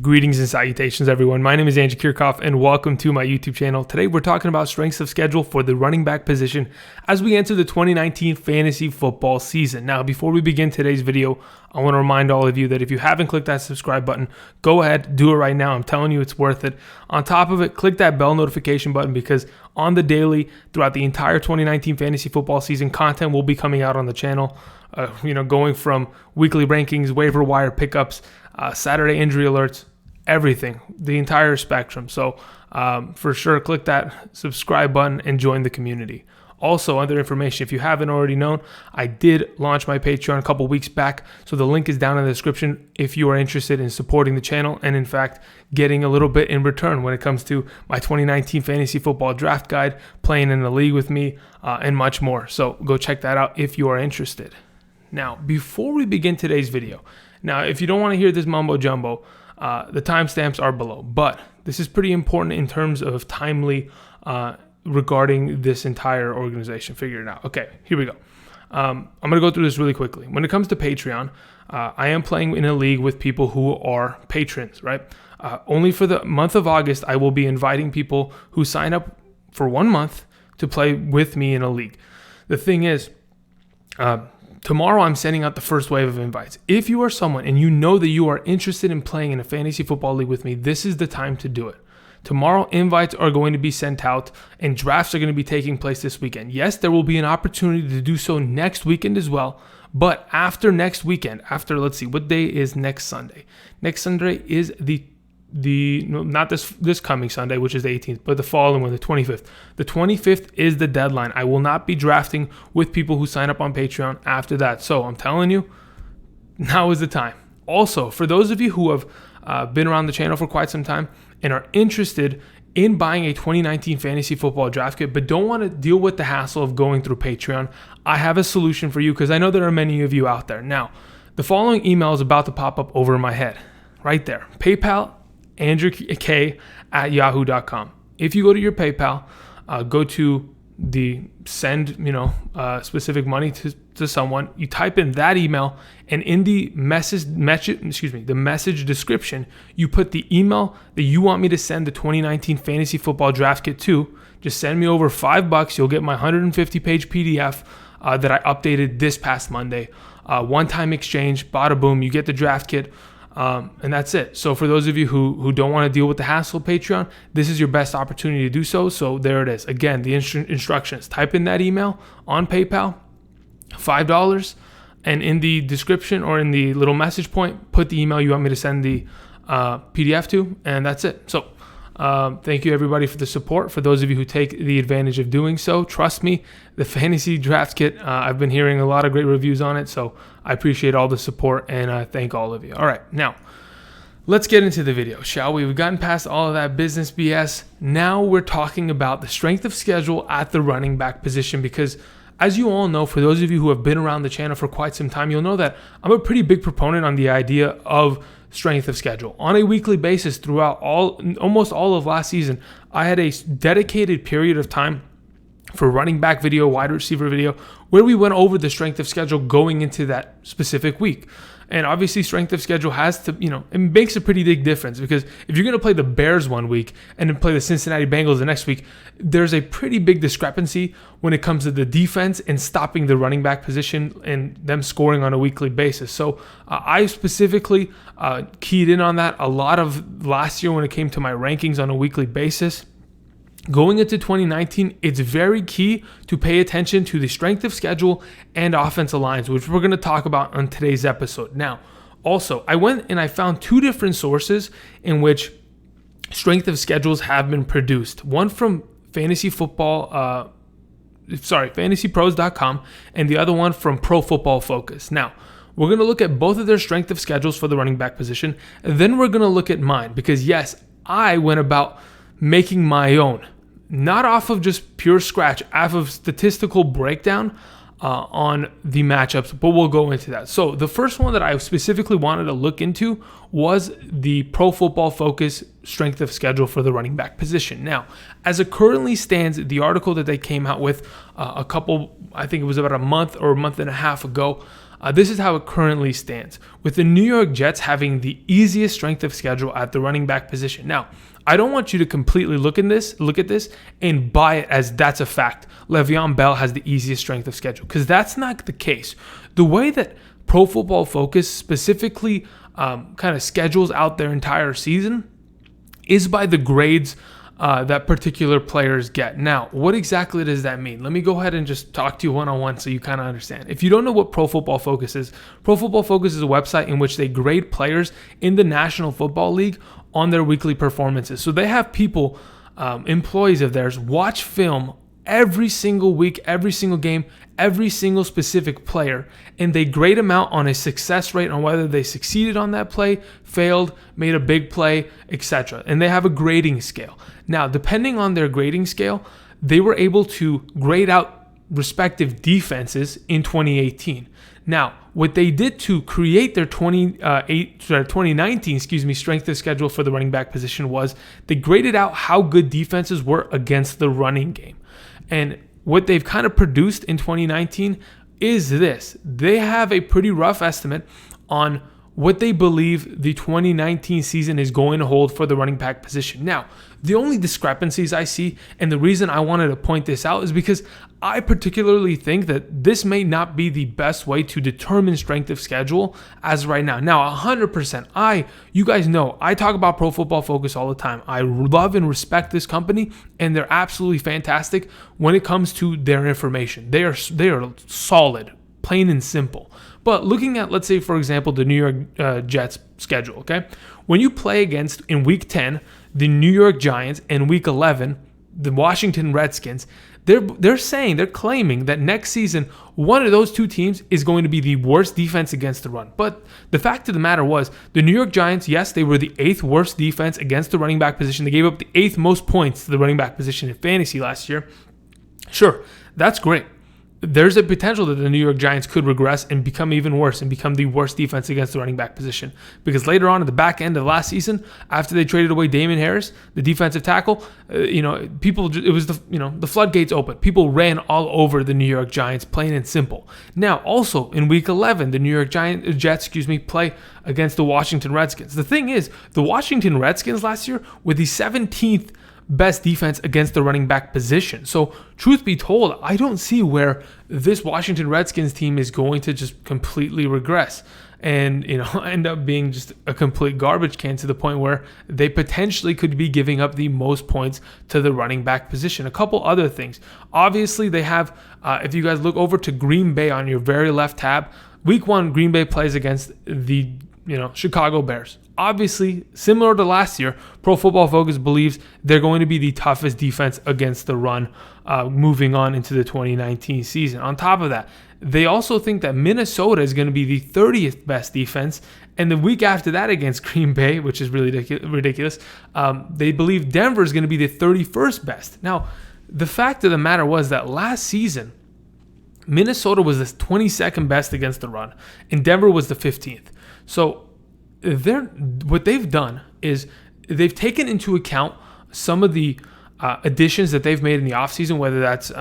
Greetings and salutations, everyone. My name is Andrew Kirchhoff, and welcome to my YouTube channel. Today, we're talking about strengths of schedule for the running back position as we enter the 2019 fantasy football season. Now, before we begin today's video, I want to remind all of you that if you haven't clicked that subscribe button, go ahead, do it right now. I'm telling you, it's worth it. On top of it, click that bell notification button because on the daily, throughout the entire 2019 fantasy football season, content will be coming out on the channel. Going from weekly rankings, waiver wire pickups, Saturday injury alerts, everything, the entire spectrum. So for sure, click that subscribe button and join the community. Also, other information, if you haven't already known, I did launch my Patreon a couple weeks back. So the link is down in the description if you are interested in supporting the channel and in fact, getting a little bit in return when it comes to my 2019 fantasy football draft guide, playing in the league with me, and much more. So go check that out if you are interested. Now, before we begin today's video, now, if you don't want to hear this mumbo jumbo, the timestamps are below, but this is pretty important in terms of timely regarding this entire organization. Figure it out. Okay, here we go. I'm going to go through this really quickly. When it comes to Patreon, I am playing in a league with people who are patrons, right? Only for the month of August, I will be inviting people who sign up for 1 month to play with me in a league. The thing is, tomorrow, I'm sending out the first wave of invites. If you are someone and you know that you are interested in playing in a fantasy football league with me, this is the time to do it. Tomorrow, invites are going to be sent out and drafts are going to be taking place this weekend. Yes, there will be an opportunity to do so next weekend as well. But after next weekend, let's see, what day is next Sunday? Next Sunday is not this coming Sunday, which is the 18th, but the following one, the 25th. The 25th is the deadline. I will not be drafting with people who sign up on Patreon after that. So I'm telling you, now is the time. Also, for those of you who have been around the channel for quite some time and are interested in buying a 2019 fantasy football draft kit, but don't want to deal with the hassle of going through Patreon, I have a solution for you because I know there are many of you out there. Now, the following email is about to pop up over my head right there. PayPal, andrewk@yahoo.com. If you go to your PayPal, go to the send, specific money to someone. You type in that email, and in the the message description, you put the email that you want me to send the 2019 fantasy football draft kit to. Just send me over $5. You'll get my 150-page PDF that I updated this past Monday. One-time exchange, bada boom. You get the draft kit. And that's it. So for those of you who don't want to deal with the hassle of Patreon, this is your best opportunity to do so. So there it is. Again, the instructions. Type in that email on PayPal, $5, and in the description or in the little message point, put the email you want me to send the PDF to, and that's it. So thank you everybody for the support. For those of you who take the advantage of doing so, trust me, the fantasy draft kit, I've been hearing a lot of great reviews on it, so I appreciate all the support and I thank all of you. All right, now let's get into the video, shall we? We've gotten past all of that business BS. Now we're talking about the strength of schedule at the running back position because as you all know, for those of you who have been around the channel for quite some time, you'll know that I'm a pretty big proponent on the idea of strength of schedule. On a weekly basis throughout almost all of last season, I had a dedicated period of time for running back video, wide receiver video, where we went over the strength of schedule going into that specific week. And obviously strength of schedule has to, it makes a pretty big difference because if you're going to play the Bears one week and then play the Cincinnati Bengals the next week, there's a pretty big discrepancy when it comes to the defense and stopping the running back position and them scoring on a weekly basis. So I specifically keyed in on that a lot of last year when it came to my rankings on a weekly basis. Going into 2019, it's very key to pay attention to the strength of schedule and offensive lines, which we're going to talk about on today's episode. Now, also, I went and I found two different sources in which strength of schedules have been produced. One from fantasypros.com, and the other one from Pro Football Focus. Now, we're going to look at both of their strength of schedules for the running back position, and then we're going to look at mine because, yes, I went about making my own. Not off of just pure scratch, off of statistical breakdown on the matchups, but we'll go into that. So the first one that I specifically wanted to look into was the Pro Football Focus strength of schedule for the running back position. Now, as it currently stands, the article that they came out with I think it was about a month or a month and a half ago, This is how it currently stands, with the New York Jets having the easiest strength of schedule at the running back position. Now, I don't want you to completely look at this and buy it as that's a fact. Le'Veon Bell has the easiest strength of schedule, because that's not the case. The way that Pro Football Focus specifically kind of schedules out their entire season is by the grades that particular players get. Now, what exactly does that mean? Let me go ahead and just talk to you one-on-one so you kind of understand. If you don't know what Pro Football Focus is a website in which they grade players in the National Football League on their weekly performances. So they have people, employees of theirs, watch film every single week, every single game, every single specific player, and they grade them out on a success rate on whether they succeeded on that play, failed, made a big play, etc. And they have a grading scale. Now, depending on their grading scale, they were able to grade out respective defenses in 2018. Now, what they did to create their 2019 strength of schedule for the running back position was they graded out how good defenses were against the running game. And what they've kind of produced in 2019 is this. They have a pretty rough estimate on what they believe the 2019 season is going to hold for the running back position. Now, the only discrepancies I see, and the reason I wanted to point this out, is because I particularly think that this may not be the best way to determine strength of schedule as right now. Now, 100%, you guys know, I talk about Pro Football Focus all the time. I love and respect this company, and they're absolutely fantastic when it comes to their information. They are solid, plain and simple. But looking at, let's say, for example, the New York Jets schedule, okay? When you play against, in Week 10, the New York Giants, and Week 11, the Washington Redskins, they're claiming that next season, one of those two teams is going to be the worst defense against the run. But the fact of the matter was, the New York Giants, yes, they were the 8th worst defense against the running back position. They gave up the 8th most points to the running back position in fantasy last year. Sure, that's great. There's a potential that the New York Giants could regress and become even worse and become the worst defense against the running back position. Because later on at the back end of last season, after they traded away Damon Harris, the defensive tackle, the floodgates opened. People ran all over the New York Giants, plain and simple. Now, also in Week 11, the New York Jets play against the Washington Redskins. The thing is, the Washington Redskins last year were the 17th best defense against the running back position. So truth be told, I don't see where this Washington Redskins team is going to just completely regress and end up being just a complete garbage can, to the point where they potentially could be giving up the most points to the running back position. A couple other things. Obviously, they have, if you guys look over to Green Bay on your very left tab, Week 1, Green Bay plays against the Chicago Bears. Obviously, similar to last year, Pro Football Focus believes they're going to be the toughest defense against the run moving on into the 2019 season. On top of that, they also think that Minnesota is going to be the 30th best defense. And the week after that against Green Bay, which is really ridiculous, they believe Denver is going to be the 31st best. Now, the fact of the matter was that last season, Minnesota was the 22nd best against the run, and Denver was the 15th. So what they've done is they've taken into account some of the additions that they've made in the offseason, whether that's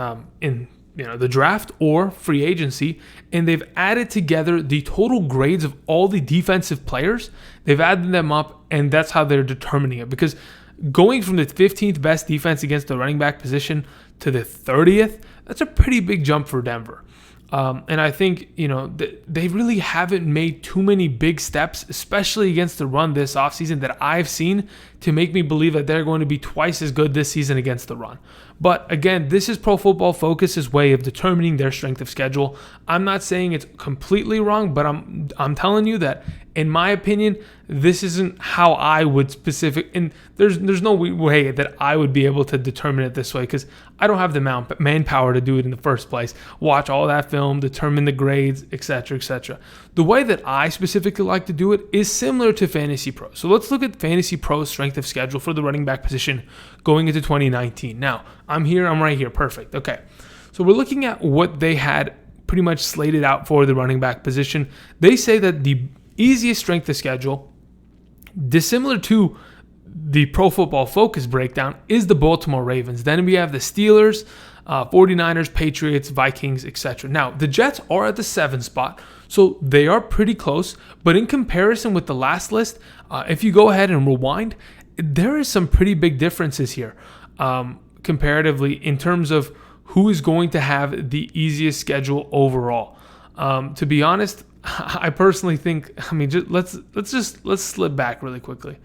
in the draft or free agency, and they've added together the total grades of all the defensive players. They've added them up, and that's how they're determining it. Because going from the 15th best defense against the running back position to the 30th, that's a pretty big jump for Denver. And I think, they really haven't made too many big steps, especially against the run this offseason, that I've seen to make me believe that they're going to be twice as good this season against the run. But again, this is Pro Football Focus's way of determining their strength of schedule. I'm not saying it's completely wrong, but I'm telling you that, in my opinion, this isn't how I would and there's no way that I would be able to determine it this way, because I don't have the manpower to do it in the first place. Watch all that film, determine the grades, etc., etc. The way that I specifically like to do it is similar to Fantasy Pro. So let's look at Fantasy Pro's strength of schedule for the running back position going into 2019. Now, I'm right here. Perfect. Okay. So we're looking at what they had pretty much slated out for the running back position. They say that the easiest strength of schedule, dissimilar to the Pro Football Focus breakdown, is the Baltimore Ravens. Then we have the Steelers, 49ers, Patriots, Vikings, etc. Now, the Jets are at the 7th spot, so they are pretty close. But in comparison with the last list, if you go ahead and rewind, there is some pretty big differences here comparatively in terms of who is going to have the easiest schedule overall. To be honest, I personally think, let's slip back really quickly.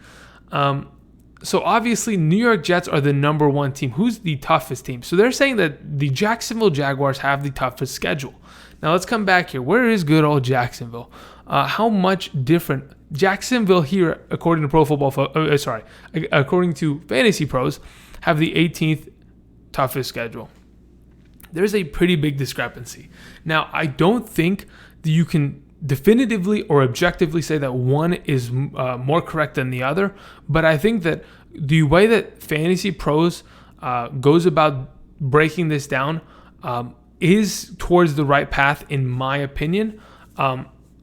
So obviously, New York Jets are the number one team. Who's the toughest team? So they're saying that the Jacksonville Jaguars have the toughest schedule. Now let's come back here. Where is good old Jacksonville? How much different? Jacksonville here, according to according to Fantasy Pros, have the 18th toughest schedule. There's a pretty big discrepancy. Now, I don't think that you can definitively or objectively say that one is more correct than the other, but I think that the way that Fantasy Pros goes about breaking this down is towards the right path, in my opinion.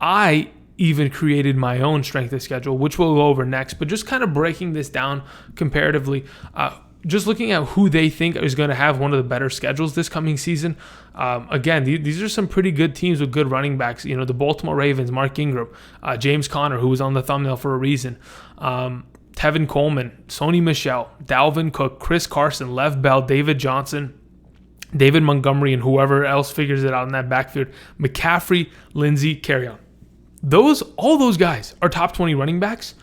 I even created my own strength of schedule, which we'll go over next, but just kind of breaking this down comparatively, just looking at who they think is going to have one of the better schedules this coming season. Again, these are some pretty good teams with good running backs. You know, the Baltimore Ravens, Mark Ingram, James Conner, who was on the thumbnail for a reason, Tevin Coleman, Sony Michel, Dalvin Cook, Chris Carson, Lev Bell, David Johnson, David Montgomery, and whoever else figures it out in that backfield, McCaffrey, Lindsey, Carrion. All those guys are top 20 running backs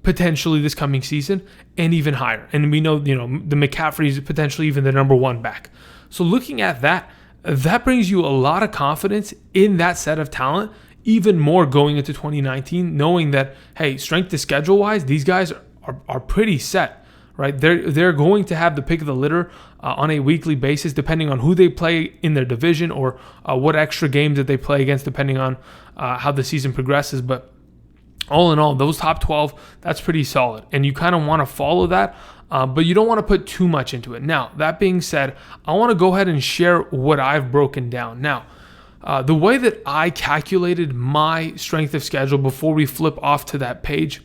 potentially this coming season, and even higher. And we know, the McCaffrey is potentially even the number one back. So looking at that brings you a lot of confidence in that set of talent, even more going into 2019, knowing that, hey, strength to schedule wise, these guys are pretty set, right? They're going to have the pick of the litter on a weekly basis, depending on who they play in their division or what extra games that they play against, depending on how the season progresses. But all in all, those top 12, that's pretty solid. And you kind of want to follow that, but you don't want to put too much into it. Now, that being said, I want to go ahead and share what I've broken down. Now, the way that I calculated my strength of schedule before we flip off to that page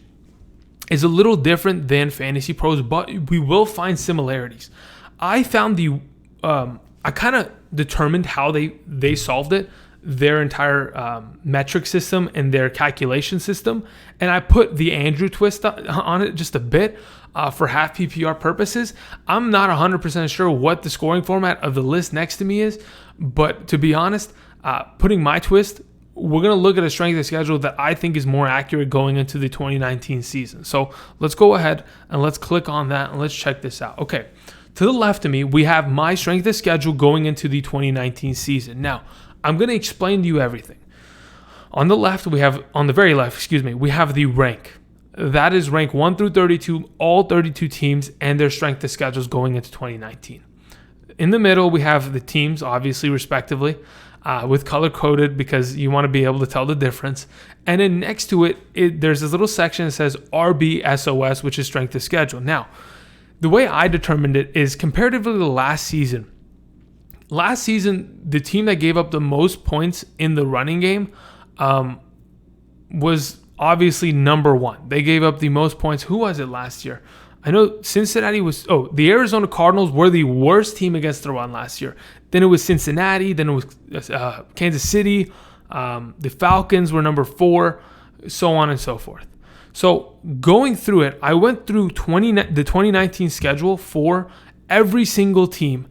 is a little different than Fantasy Pros, but we will find similarities. I found I kind of determined how they solved it, their entire metric system and their calculation system, and I put the Andrew twist on it just a bit for half PPR purposes. I'm not 100% sure what the scoring format of the list next to me is, but to be honest, putting my twist, we're going to look at a strength of schedule that I think is more accurate going into the 2019 season. So let's go ahead and let's click on that and let's check this out. Okay, to the left of me, we have my strength of schedule going into the 2019 season. Now, I'm going to explain to you everything. On the very left, we have the rank. That is rank 1 through 32, all 32 teams and their strength of schedules going into 2019. In the middle, we have the teams, obviously, respectively, with color-coded because you want to be able to tell the difference. And then next to it, there's this little section that says RBSOS, which is strength of schedule. Now, the way I determined it is comparatively to last season. Last season, the team that gave up the most points in the running game was obviously number one. They gave up the most points. Who was it last year? I know Cincinnati was... the Arizona Cardinals were the worst team against the run last year. Then it was Cincinnati. Then it was Kansas City. The Falcons were number 4, so on and so forth. So going through it, I went through the 2019 schedule for every single team.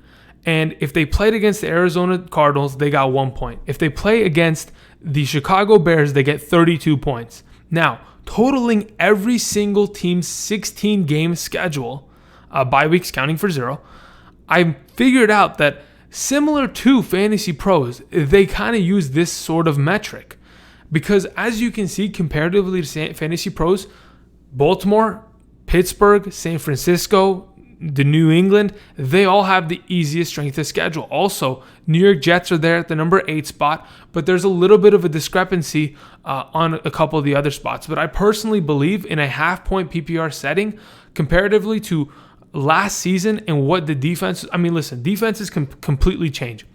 And if they played against the Arizona Cardinals, they got 1 point. If they play against the Chicago Bears, they get 32 points. Now, totaling every single team's 16-game schedule, bye weeks counting for 0, I figured out that similar to Fantasy Pros, they kind of use this sort of metric. Because as you can see, comparatively to Fantasy Pros, Baltimore, Pittsburgh, San Francisco, the New England, they all have the easiest strength of schedule. Also, New York Jets are there at the number 8 spot, but there's a little bit of a discrepancy on a couple of the other spots. But I personally believe in a half-point PPR setting, comparatively to last season and what the defense... defenses can completely change.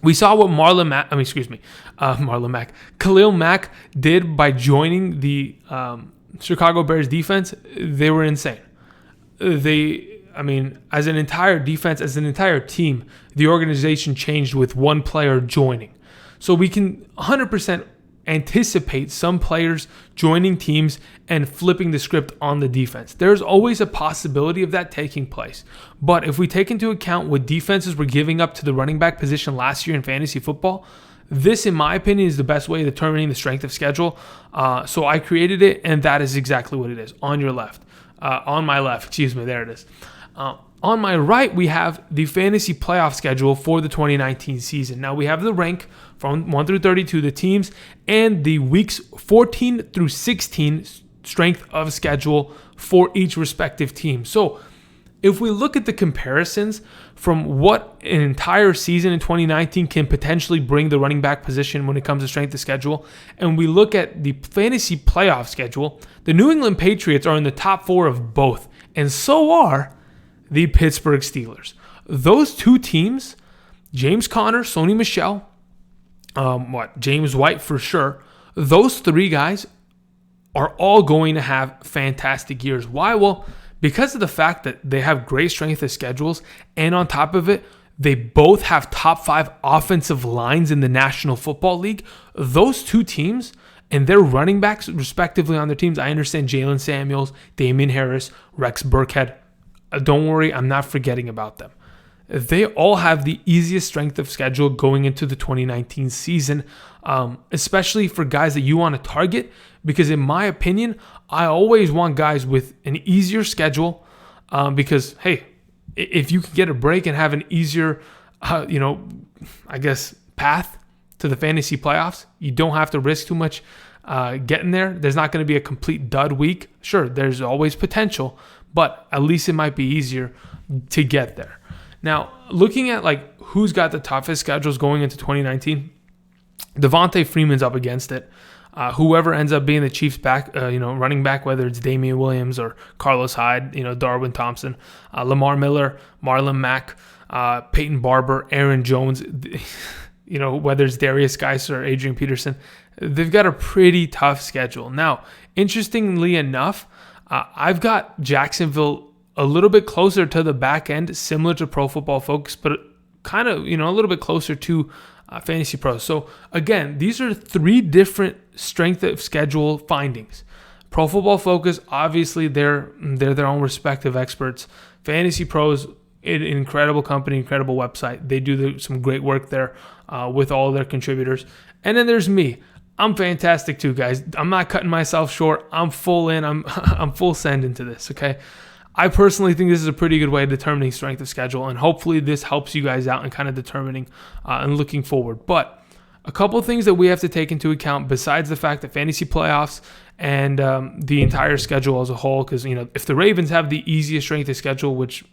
We saw what Khalil Mack did by joining the Chicago Bears defense. They were insane. as an entire defense, as an entire team, the organization changed with one player joining. So we can 100% anticipate some players joining teams and flipping the script on the defense. There's always a possibility of that taking place. But if we take into account what defenses were giving up to the running back position last year in fantasy football, this, in my opinion, is the best way of determining the strength of schedule. So I created it, and that is exactly what it is. On your left. On my left, there it is. On my right, we have the fantasy playoff schedule for the 2019 season. Now, we have the rank from 1 through 32, the teams, and the weeks 14 through 16 strength of schedule for each respective team. So, if we look at the comparisons from what an entire season in 2019 can potentially bring the running back position when it comes to strength of schedule, and we look at the fantasy playoff schedule, the New England Patriots are in the top 4 of both, and so are the Pittsburgh Steelers. Those two teams, James Conner, Sony Michel, James White for sure, those three guys are all going to have fantastic years. Why? Well, because of the fact that they have great strength of schedules, and on top of it, they both have top 5 offensive lines in the National Football League. Those two teams and their running backs, respectively, on their teams, I understand Jalen Samuels, Damian Harris, Rex Burkhead. Don't worry, I'm not forgetting about them. They all have the easiest strength of schedule going into the 2019 season, especially for guys that you want to target, because in my opinion, I always want guys with an easier schedule because, hey, if you can get a break and have an easier, path to the fantasy playoffs, you don't have to risk too much getting there. There's not going to be a complete dud week. Sure, there's always potential, but at least it might be easier to get there. Now, looking at who's got the toughest schedules going into 2019, Devontae Freeman's up against it. Whoever ends up being the Chiefs back, running back, whether it's Damian Williams or Carlos Hyde, Darwin Thompson, Lamar Miller, Marlon Mack, Peyton Barber, Aaron Jones, whether it's Darius Geis or Adrian Peterson, they've got a pretty tough schedule. Now, interestingly enough, I've got Jacksonville a little bit closer to the back end, similar to Pro Football Focus, but kind of, a little bit closer to Fantasy Pros. So again, these are 3 different strength of schedule findings. Pro Football Focus, obviously they're their own respective experts. Fantasy Pros, an incredible company, incredible website. They do some great work there with all of their contributors. And then there's me. I'm fantastic too, guys. I'm not cutting myself short. I'm full in. I'm full send into this, okay? I personally think this is a pretty good way of determining strength of schedule, and hopefully this helps you guys out in kind of determining and looking forward. But a couple of things that we have to take into account besides the fact that fantasy playoffs and the entire schedule as a whole, because, if the Ravens have the easiest strength of schedule, which,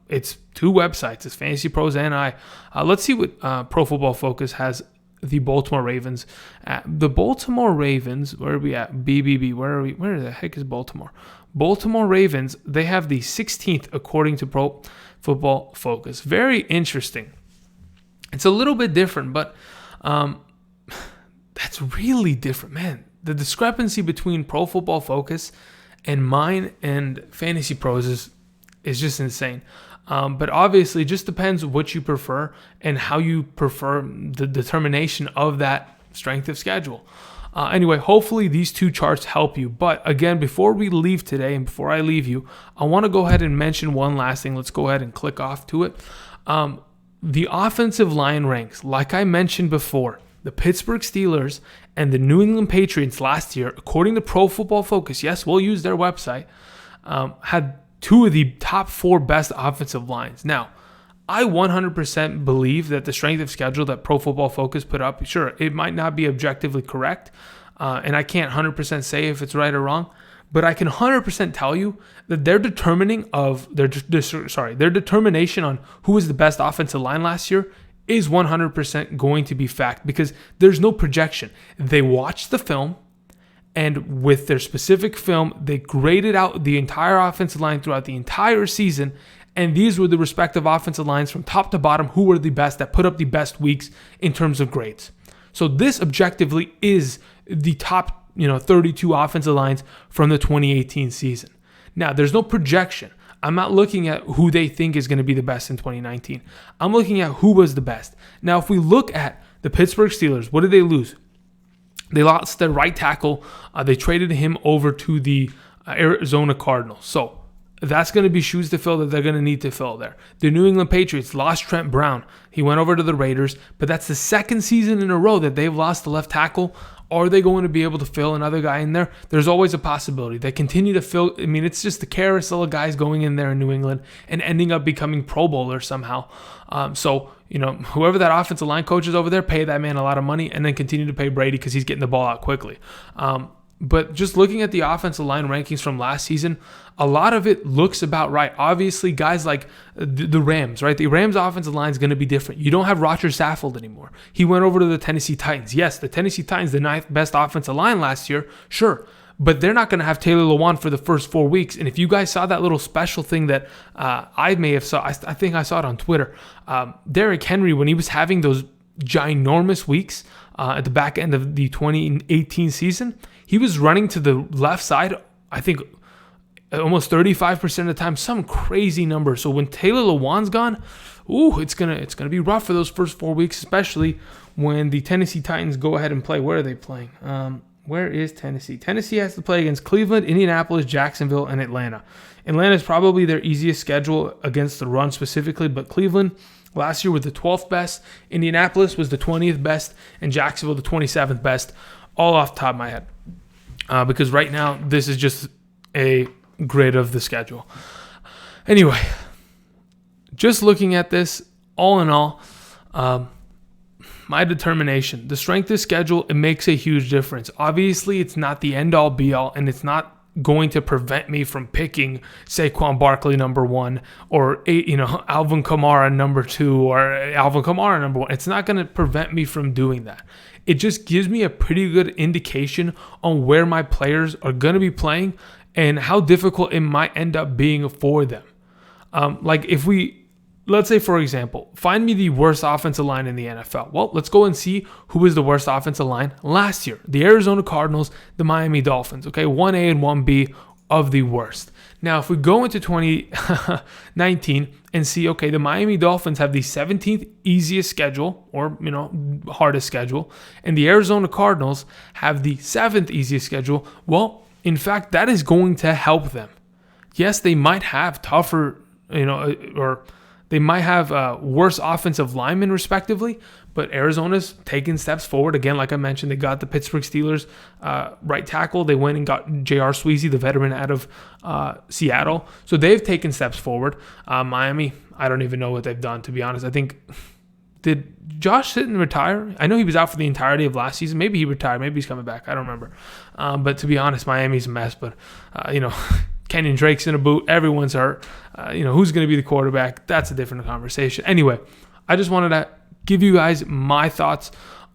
it's 2 websites, it's Fantasy Pros and I. Let's see what Pro Football Focus has the Baltimore Ravens at. The Baltimore Ravens, where are we at? BBB, where are we? Where the heck is Baltimore? Baltimore Ravens, they have the 16th according to Pro Football Focus. Very interesting. It's a little bit different, but that's really different, man. The discrepancy between Pro Football Focus and mine and Fantasy Pros is just insane. But obviously, it just depends what you prefer and how you prefer the determination of that strength of schedule. Anyway, hopefully these 2 charts help you. But again, before we leave today and before I leave you, I want to go ahead and mention one last thing. Let's go ahead and click off to it. The offensive line ranks, like I mentioned before, the Pittsburgh Steelers and the New England Patriots last year, according to Pro Football Focus, yes, we'll use their website, had 2 of the top 4 best offensive lines. Now, I 100% believe that the strength of schedule that Pro Football Focus put up, sure, it might not be objectively correct, and I can't 100% say if it's right or wrong, but I can 100% tell you that their determination on who was the best offensive line last year is 100% going to be fact, because there's no projection. They watched the film, and with their specific film, they graded out the entire offensive line throughout the entire season. And these were the respective offensive lines from top to bottom who were the best, that put up the best weeks in terms of grades. So this objectively is the top 32 offensive lines from the 2018 season. Now, there's no projection. I'm not looking at who they think is going to be the best in 2019. I'm looking at who was the best. Now, if we look at the Pittsburgh Steelers, what did they lose? They lost their right tackle. They traded him over to the Arizona Cardinals. So that's going to be shoes to fill that they're going to need to fill there. The New England Patriots lost Trent Brown. He went over to the Raiders, but that's the second season in a row that they've lost the left tackle. Are they going to be able to fill another guy in there? There's always a possibility. They continue to fill. I mean, it's just the carousel of guys going in there in New England and ending up becoming Pro Bowlers somehow. So, whoever that offensive line coach is over there, pay that man a lot of money and then continue to pay Brady because he's getting the ball out quickly. But just looking at the offensive line rankings from last season, a lot of it looks about right. Obviously, guys like the Rams, right? The Rams offensive line is going to be different. You don't have Roger Saffold anymore. He went over to the Tennessee Titans. Yes, the Tennessee Titans, the 9th best offensive line last year, sure. But they're not going to have Taylor Lewan for the first 4 weeks. And if you guys saw that little special thing that I may have saw, I think I saw it on Twitter. Derrick Henry, when he was having those ginormous weeks at the back end of the 2018 season, he was running to the left side, I think, almost 35% of the time, some crazy number. So when Taylor Lewan's gone, it's gonna be rough for those first 4 weeks, especially when the Tennessee Titans go ahead and play. Where are they playing? Where is Tennessee? Tennessee has to play against Cleveland, Indianapolis, Jacksonville, and Atlanta. Atlanta is probably their easiest schedule against the run specifically, but Cleveland last year was the 12th best, Indianapolis was the 20th best, and Jacksonville the 27th best, all off the top of my head. Because right now, this is just a grid of the schedule. Anyway, just looking at this, all in all, my determination, the strength of schedule, it makes a huge difference. Obviously, it's not the end-all, be-all, and it's not going to prevent me from picking Saquon Barkley number 1 or Alvin Kamara number 2 or Alvin Kamara number 1. It's not going to prevent me from doing that. It just gives me a pretty good indication on where my players are going to be playing and how difficult it might end up being for them. Let's say, for example, find me the worst offensive line in the NFL. Well, let's go and see who was the worst offensive line last year. The Arizona Cardinals, the Miami Dolphins, okay? 1A and 1B of the worst. Now, if we go into 2019 and see, okay, the Miami Dolphins have the 17th easiest schedule or, hardest schedule, and the Arizona Cardinals have the 7th easiest schedule, well, in fact, that is going to help them. Yes, they might have tougher, or they might have worse offensive linemen respectively, but Arizona's taken steps forward. Again, like I mentioned, they got the Pittsburgh Steelers right tackle. They went and got J.R. Sweezy, the veteran out of Seattle. So they've taken steps forward. Miami, I don't even know what they've done, to be honest. I think, did Josh Sitton retire? I know he was out for the entirety of last season. Maybe he retired. Maybe he's coming back. I don't remember. But to be honest, Miami's a mess. But, Kenyon Drake's in a boot. Everyone's hurt. Who's going to be the quarterback? That's a different conversation. Anyway, I just wanted to give you guys my thoughts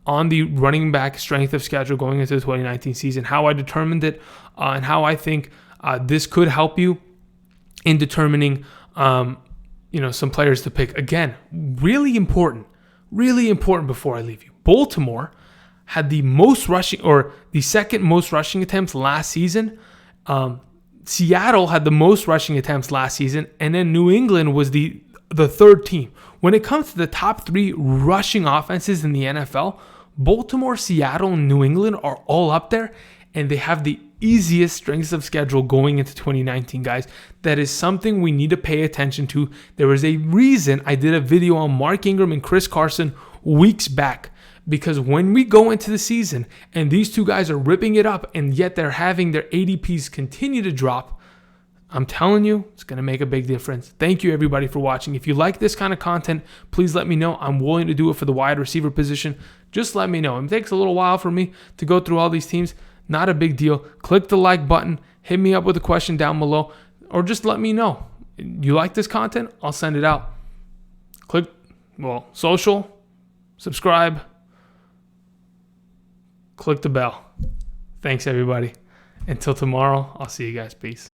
on the running back strength of schedule going into the 2019 season, how I determined it, and how I think this could help you in determining, some players to pick. Again, really important before I leave you. Baltimore had the most rushing, or the second most rushing attempts last season. Seattle had the most rushing attempts last season, and then New England was the third team. When it comes to the top 3 rushing offenses in the NFL, Baltimore, Seattle, and New England are all up there, and they have the easiest strengths of schedule going into 2019, guys. That is something we need to pay attention to. There is a reason I did a video on Mark Ingram and Chris Carson weeks back, because when we go into the season and these two guys are ripping it up and yet they're having their ADPs continue to drop, I'm telling you, it's going to make a big difference. Thank you, everybody, for watching. If you like this kind of content, please let me know. I'm willing to do it for the wide receiver position. Just let me know. It takes a little while for me to go through all these teams. Not a big deal. Click the like button. Hit me up with a question down below. Or just let me know. You like this content? I'll send it out. Social, subscribe, click the bell. Thanks, everybody. Until tomorrow, I'll see you guys. Peace.